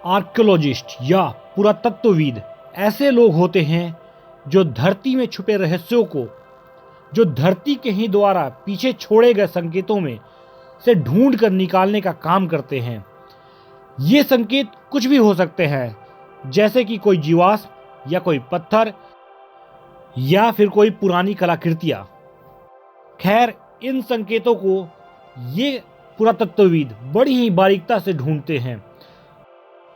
Archaeologist या पुरातत्वविद ऐसे लोग होते हैं जो धरती में छुपे रहस्यों को, जो धरती के ही द्वारा पीछे छोड़े गए संकेतों में से ढूंढ कर निकालने का काम करते हैं। ये संकेत कुछ भी हो सकते हैं, जैसे कि कोई जीवाश्म या कोई पत्थर या फिर कोई पुरानी कलाकृतियां। खैर, इन संकेतों को ये पुरातत्वविद बड़ी ही बारीकता से ढूंढते हैं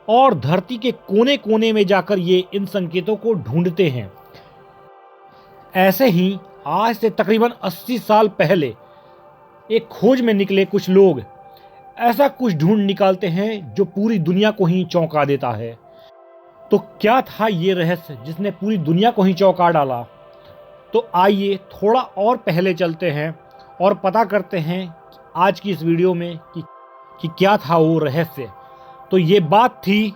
और धरती के कोने कोने में जाकर ये इन संकेतों को ढूंढते हैं। ऐसे ही आज से तकरीबन 80 साल पहले एक खोज में निकले कुछ लोग ऐसा कुछ ढूंढ निकालते हैं जो पूरी दुनिया को ही चौंका देता है। तो क्या था ये रहस्य जिसने पूरी दुनिया को ही चौंका डाला? तो आइए थोड़ा और पहले चलते हैं और पता करते हैं आज की इस वीडियो में कि क्या था वो रहस्य। तो ये बात थी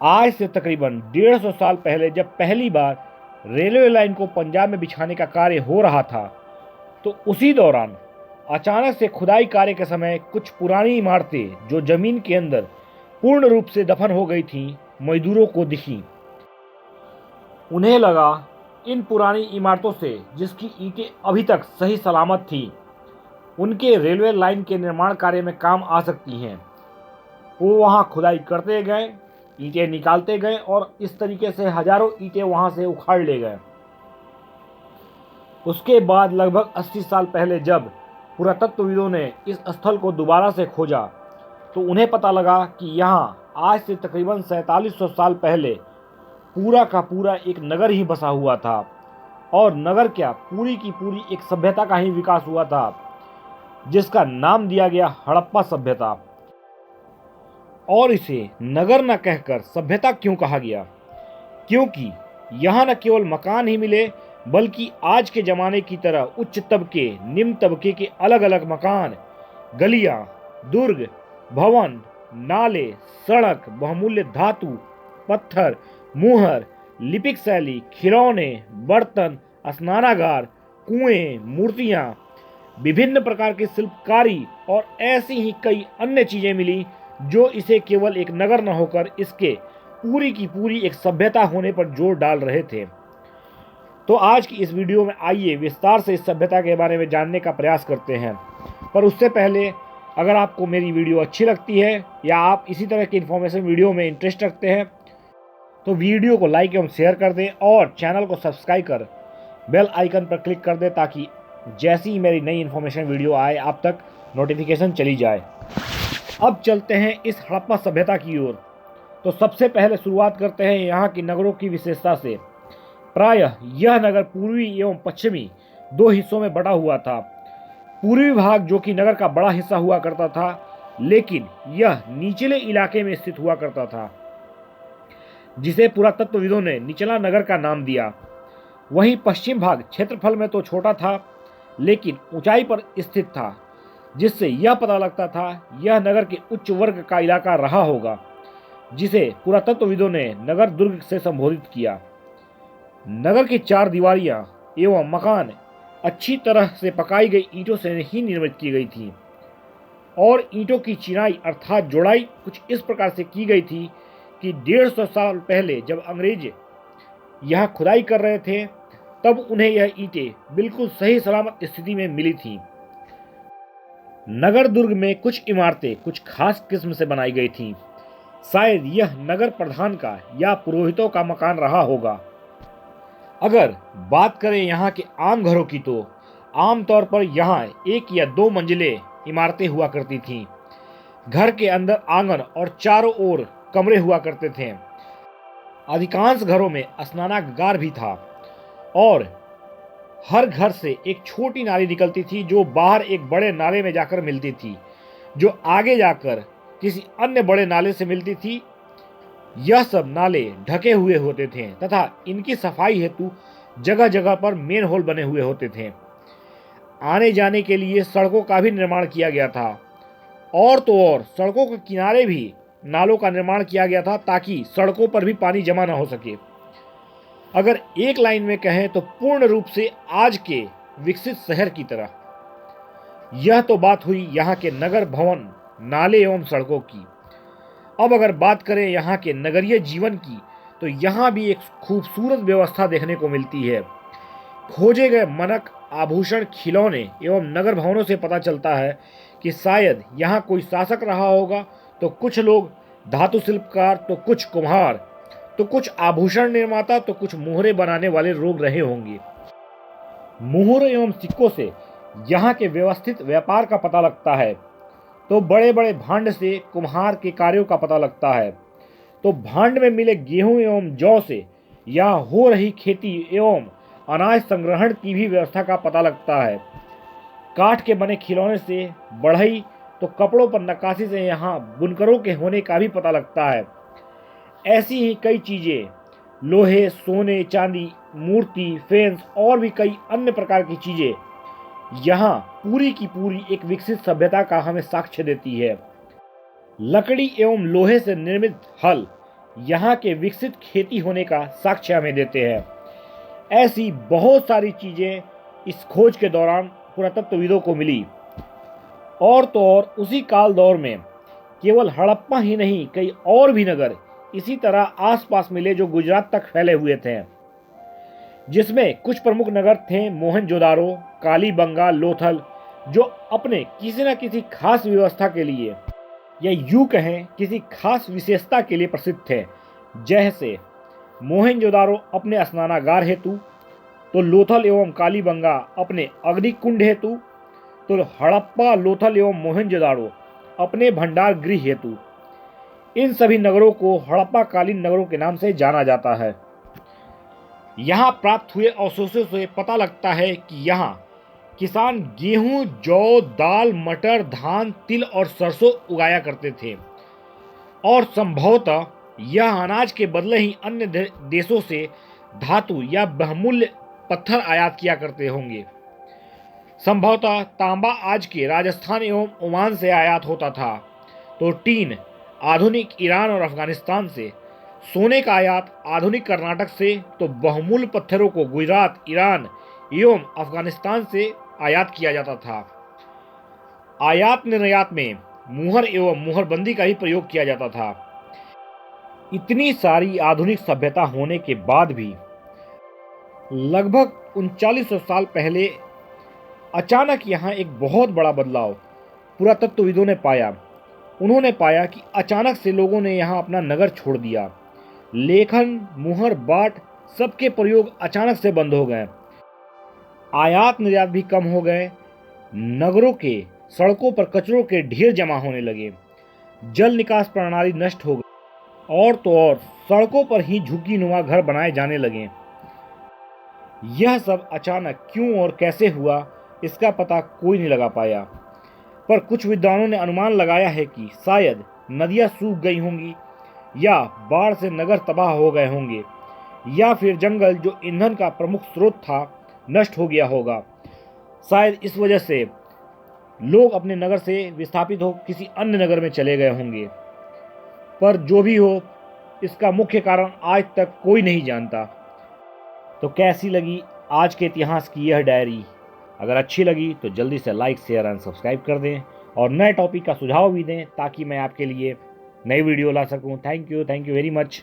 आज से तकरीबन 150 साल पहले, जब पहली बार रेलवे लाइन को पंजाब में बिछाने का कार्य हो रहा था। तो उसी दौरान अचानक से खुदाई कार्य के समय कुछ पुरानी इमारतें जो जमीन के अंदर पूर्ण रूप से दफन हो गई थीं, मजदूरों को दिखी। उन्हें लगा इन पुरानी इमारतों से, जिसकी ईंटें अभी तक सही सलामत थी, उनके रेलवे लाइन के निर्माण कार्य में काम आ सकती हैं। वो वहां खुदाई करते गए, ईंटें निकालते गए और इस तरीके से हजारों ईंटें वहां से उखाड़ ले गए। उसके बाद लगभग 80 साल पहले जब पुरातत्वविदों ने इस स्थल को दोबारा से खोजा, तो उन्हें पता लगा कि यहाँ आज से तकरीबन 4700 साल पहले पूरा का पूरा एक नगर ही बसा हुआ था। और नगर क्या, पूरी की पूरी एक सभ्यता का ही विकास हुआ था, जिसका नाम दिया गया हड़प्पा सभ्यता। और इसे नगर न कहकर सभ्यता क्यों कहा गया? क्योंकि यहाँ न केवल मकान ही मिले, बल्कि आज के ज़माने की तरह उच्च तबके, निम्न तबके के अलग अलग मकान, गलियाँ, दुर्ग, भवन, नाले, सड़क, बहुमूल्य धातु, पत्थर, मुहर, लिपिक शैली, खिलौने, बर्तन, स्नानागार, कुएं, मूर्तियाँ, विभिन्न प्रकार की शिल्पकारी और ऐसी ही कई अन्य चीज़ें मिली जो इसे केवल एक नगर न होकर इसके पूरी की पूरी एक सभ्यता होने पर जोर डाल रहे थे। तो आज की इस वीडियो में आइए विस्तार से इस सभ्यता के बारे में जानने का प्रयास करते हैं। पर उससे पहले, अगर आपको मेरी वीडियो अच्छी लगती है या आप इसी तरह की इन्फॉर्मेशन वीडियो में इंटरेस्ट रखते हैं, तो वीडियो को लाइक एवं शेयर कर दें और चैनल को सब्सक्राइब कर बेल आइकन पर क्लिक कर दें, ताकि जैसी ही मेरी नई इन्फॉर्मेशन वीडियो आए आप तक नोटिफिकेशन चली जाए। अब चलते हैं इस हड़प्पा सभ्यता की ओर। तो सबसे पहले शुरुआत करते हैं यहाँ की नगरों की विशेषता से। प्रायः यह नगर पूर्वी एवं पश्चिमी दो हिस्सों में बटा हुआ था। पूर्वी भाग, जो कि नगर का बड़ा हिस्सा हुआ करता था, लेकिन यह निचले इलाके में स्थित हुआ करता था, जिसे पुरातत्वविदों ने निचला नगर का नाम दिया। वहीं पश्चिम भाग क्षेत्रफल में तो छोटा था, लेकिन ऊंचाई पर स्थित था, जिससे यह पता लगता था यह नगर के उच्च वर्ग का इलाका रहा होगा, जिसे पुरातत्वविदों ने नगर दुर्ग से संबोधित किया। नगर की चार दीवारियां एवं मकान अच्छी तरह से पकाई गई ईंटों से ही निर्मित की गई थी और ईंटों की चिनाई अर्थात जोड़ाई कुछ इस प्रकार से की गई थी कि 150 साल पहले जब अंग्रेज यहाँ खुदाई कर रहे थे, तब उन्हें यह ईंटें बिल्कुल सही सलामत स्थिति में मिली थी। नगर दुर्ग में कुछ इमारतें कुछ खास किस्म से बनाई गई थीं। शायद यह नगर प्रधान का या पुरोहितों का मकान रहा होगा। अगर बात करें यहाँ के आम घरों की, तो आमतौर पर यहाँ 1 या 2 मंजिलें इमारतें हुआ करती थीं। घर के अंदर आंगन और चारों ओर कमरे हुआ करते थे। अधिकांश घरों में स्नानागार भी था और हर घर से एक छोटी नाली निकलती थी, जो बाहर एक बड़े नाले में जाकर मिलती थी, जो आगे जाकर किसी अन्य बड़े नाले से मिलती थी। यह सब नाले ढके हुए होते थे तथा इनकी सफाई हेतु जगह जगह पर मेन होल बने हुए होते थे। आने जाने के लिए सड़कों का भी निर्माण किया गया था, और तो और सड़कों के किनारे भी नालों का निर्माण किया गया था, ताकि सड़कों पर भी पानी जमा न हो सके। अगर एक लाइन में कहें तो पूर्ण रूप से आज के विकसित शहर की तरह। यह तो बात हुई यहाँ के नगर भवन, नाले एवं सड़कों की। अब अगर बात करें यहाँ के नगरीय जीवन की, तो यहाँ भी एक खूबसूरत व्यवस्था देखने को मिलती है। खोजे गए मनक, आभूषण, खिलौने एवं नगर भवनों से पता चलता है कि शायद यहाँ कोई शासक रहा होगा। तो कुछ लोग धातु शिल्पकार, तो कुछ कुम्हार, तो कुछ आभूषण निर्माता, तो कुछ मोहरे बनाने वाले लोग रहे होंगे। मोहरों एवं सिक्कों से यहाँ के व्यवस्थित व्यापार का पता लगता है। तो बड़े बड़े भांड से कुम्हार के कार्यों का पता लगता है। तो भांड में मिले गेहूं एवं जौ से यहाँ हो रही खेती एवं अनाज संग्रहण की भी व्यवस्था का पता लगता है। काठ के बने खिलौने से बढ़ई, तो कपड़ों पर नक्काशी से यहाँ बुनकरों के होने का भी पता लगता है। ऐसी ही कई चीज़ें, लोहे, सोने, चांदी, मूर्ति, फेंस और भी कई अन्य प्रकार की चीज़ें यहाँ पूरी की पूरी एक विकसित सभ्यता का हमें साक्ष्य देती है। लकड़ी एवं लोहे से निर्मित हल यहाँ के विकसित खेती होने का साक्ष्य हमें देते हैं। ऐसी बहुत सारी चीज़ें इस खोज के दौरान पुरातत्वविदों को मिली। और तो और उसी काल दौर में केवल हड़प्पा ही नहीं, कई और भी नगर इसी तरह आसपास मिले जो गुजरात तक फैले हुए थे, जिसमें कुछ प्रमुख नगर थे मोहनजोदारो, कालीबंगा, लोथल, जो अपने किसी न किसी खास व्यवस्था के लिए या यूं कहें किसी खास विशेषता के लिए प्रसिद्ध थे। जैसे मोहनजोदारो अपने स्नानागार हेतु, तो लोथल एवं कालीबंगा अपने अग्निकुंड हेतु, तो हड़प्पा, लोथल एवं मोहनजोदारो अपने भंडार गृह हेतु। इन सभी नगरों को हड़प्पाकालीन नगरों के नाम से जाना जाता है। यहाँ प्राप्त हुए अवशेषों से पता लगता है कि यहाँ किसान गेहूं, जौ, दाल, मटर, धान, तिल और सरसों उगाया करते थे और संभवतः यह अनाज के बदले ही अन्य देशों से धातु या बहुमूल्य पत्थर आयात किया करते होंगे। संभवतः तांबा आज के राजस्थान एवं ओमान से आयात होता था, तो टीन आधुनिक ईरान और अफगानिस्तान से, सोने का आयात आधुनिक कर्नाटक से, तो बहुमूल्य पत्थरों को गुजरात, ईरान एवं अफगानिस्तान से आयात किया जाता था। आयात निर्यात में मुहर एवं मुहरबंदी का ही प्रयोग किया जाता था। इतनी सारी आधुनिक सभ्यता होने के बाद भी लगभग 3900 साल पहले अचानक यहाँ एक बहुत बड़ा बदलाव पुरातत्वविदों ने पाया। उन्होंने पाया कि अचानक से लोगों ने यहाँ अपना नगर छोड़ दिया। लेखन, मुहर, बाट सबके प्रयोग अचानक से बंद हो गए। आयात निर्यात भी कम हो गए। नगरों के सड़कों पर कचरों के ढेर जमा होने लगे। जल निकास प्रणाली नष्ट हो गई और तो और सड़कों पर ही झुग्गीनुमा घर बनाए जाने लगे। यह सब अचानक क्यों और कैसे हुआ, इसका पता कोई नहीं लगा पाया, पर कुछ विद्वानों ने अनुमान लगाया है कि शायद नदियां सूख गई होंगी, या बाढ़ से नगर तबाह हो गए होंगे, या फिर जंगल जो ईंधन का प्रमुख स्रोत था नष्ट हो गया होगा। शायद इस वजह से लोग अपने नगर से विस्थापित हो किसी अन्य नगर में चले गए होंगे। पर जो भी हो, इसका मुख्य कारण आज तक कोई नहीं जानता। तो कैसी लगी आज के इतिहास की यह डायरी? अगर अच्छी लगी तो जल्दी से लाइक, शेयर एंड सब्सक्राइब कर दें और नए टॉपिक का सुझाव भी दें ताकि मैं आपके लिए नई वीडियो ला सकूं। Thank you very much.